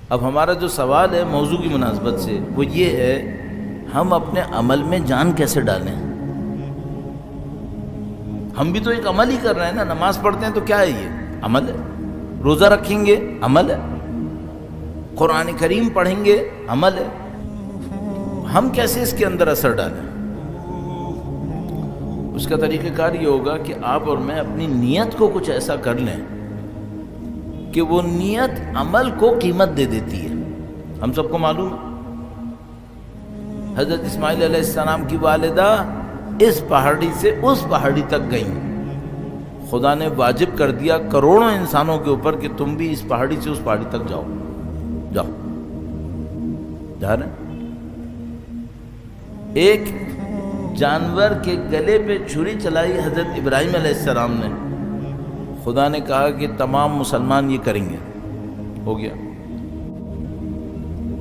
اب ہمارا جو سوال ہے موضوع کی مناسبت سے وہ یہ ہے، ہم اپنے عمل میں جان کیسے ڈالیں؟ ہم بھی تو ایک عمل ہی کر رہے ہیں نا، نماز پڑھتے ہیں تو کیا ہے؟ یہ عمل ہے۔ روزہ رکھیں گے عمل ہے، قرآن کریم پڑھیں گے عمل ہے۔ ہم کیسے اس کے اندر اثر ڈالیں؟ اس کا طریقہ کار یہ ہوگا کہ آپ اور میں اپنی نیت کو کچھ ایسا کر لیں کہ وہ نیت عمل کو قیمت دے دیتی ہے۔ ہم سب کو معلوم ہے حضرت اسماعیل علیہ السلام کی والدہ اس پہاڑی سے اس پہاڑی تک گئیں، خدا نے واجب کر دیا کروڑوں انسانوں کے اوپر کہ تم بھی اس پہاڑی سے اس پہاڑی تک جاؤ، جاؤ، جا رہے ہیں۔ ایک جانور کے گلے پہ چھری چلائی حضرت ابراہیم علیہ السلام نے، خدا نے کہا کہ تمام مسلمان یہ کریں گے، ہو گیا۔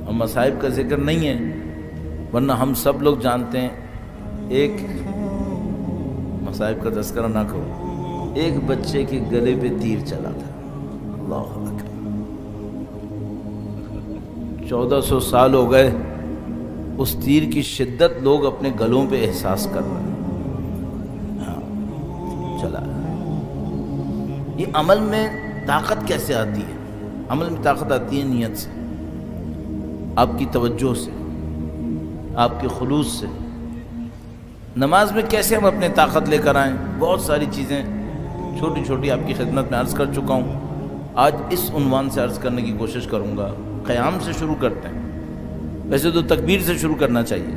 اور مصائب کا ذکر نہیں ہے، ورنہ ہم سب لوگ جانتے ہیں، ایک مصائب کا تذکرہ نہ کرو، ایک بچے کے گلے پہ تیر چلا تھا، اللہ اکبر، 1400 سال ہو گئے، اس تیر کی شدت لوگ اپنے گلوں پہ احساس کر رہے ہیں۔ ہاں چلا۔ یہ عمل میں طاقت کیسے آتی ہے؟ عمل میں طاقت آتی ہے نیت سے، آپ کی توجہ سے، آپ کے خلوص سے۔ نماز میں کیسے ہم اپنے طاقت لے کر آئیں؟ بہت ساری چیزیں چھوٹی چھوٹی آپ کی خدمت میں عرض کر چکا ہوں، آج اس عنوان سے عرض کرنے کی کوشش کروں گا۔ قیام سے شروع کرتے ہیں، ویسے تو تکبیر سے شروع کرنا چاہیے۔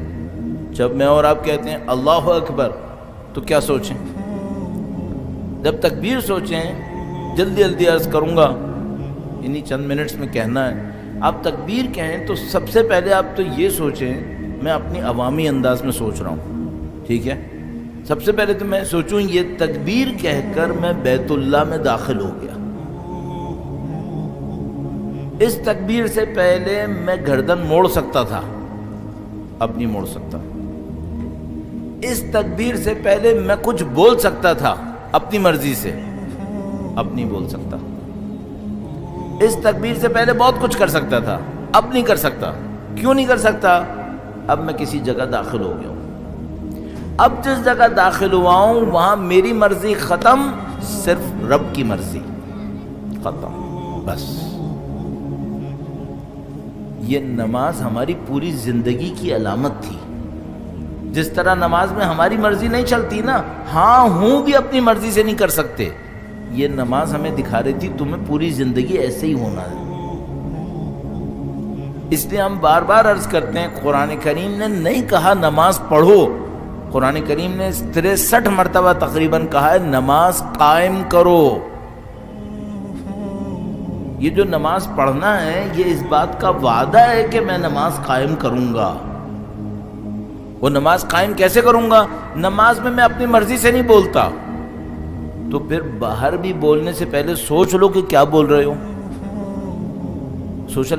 جب میں اور آپ کہتے ہیں اللہ اکبر تو کیا سوچیں؟ جب تکبیر سوچیں، جلدی جلدی عرض کروں گا، انہی چند منٹس میں کہنا ہے۔ آپ تکبیر کہیں تو سب سے پہلے آپ تو یہ سوچیں، میں اپنی عوامی انداز میں سوچ رہا ہوں، ٹھیک ہے؟ سب سے پہلے تو میں سوچوں یہ تکبیر کہہ کر میں بیت اللہ میں داخل ہو گیا۔ اس تکبیر سے پہلے میں گردن موڑ سکتا تھا، اب نہیں موڑ سکتا۔ اس تکبیر سے پہلے میں کچھ بول سکتا تھا اپنی مرضی سے، اب نہیں بول سکتا۔ اس تکبیر سے پہلے بہت کچھ کر سکتا تھا، اب نہیں کر سکتا۔ کیوں نہیں کر سکتا؟ اب میں کسی جگہ داخل ہو گیا ہوں۔ اب جس جگہ داخل ہوا ہوں وہاں میری مرضی ختم، صرف رب کی مرضی ختم، بس۔ یہ نماز ہماری پوری زندگی کی علامت تھی۔ جس طرح نماز میں ہماری مرضی نہیں چلتی نا، ہاں ہوں بھی اپنی مرضی سے نہیں کر سکتے، یہ نماز ہمیں دکھا رہی تھی تمہیں پوری زندگی ایسے ہی ہونا ہے۔ اس لیے ہم بار بار عرض کرتے ہیں، قرآن کریم نے نہیں کہا نماز پڑھو، قرآن کریم نے 63 مرتبہ تقریباً کہا ہے نماز قائم کرو۔ یہ جو نماز پڑھنا ہے یہ اس بات کا وعدہ ہے کہ میں نماز قائم کروں گا۔ وہ نماز قائم کیسے کروں گا؟ نماز میں اپنی مرضی سے نہیں بولتا، تو پھر باہر بھی بولنے سے پہلے سوچ لو کہ کیا بول رہے ہو۔ سوشل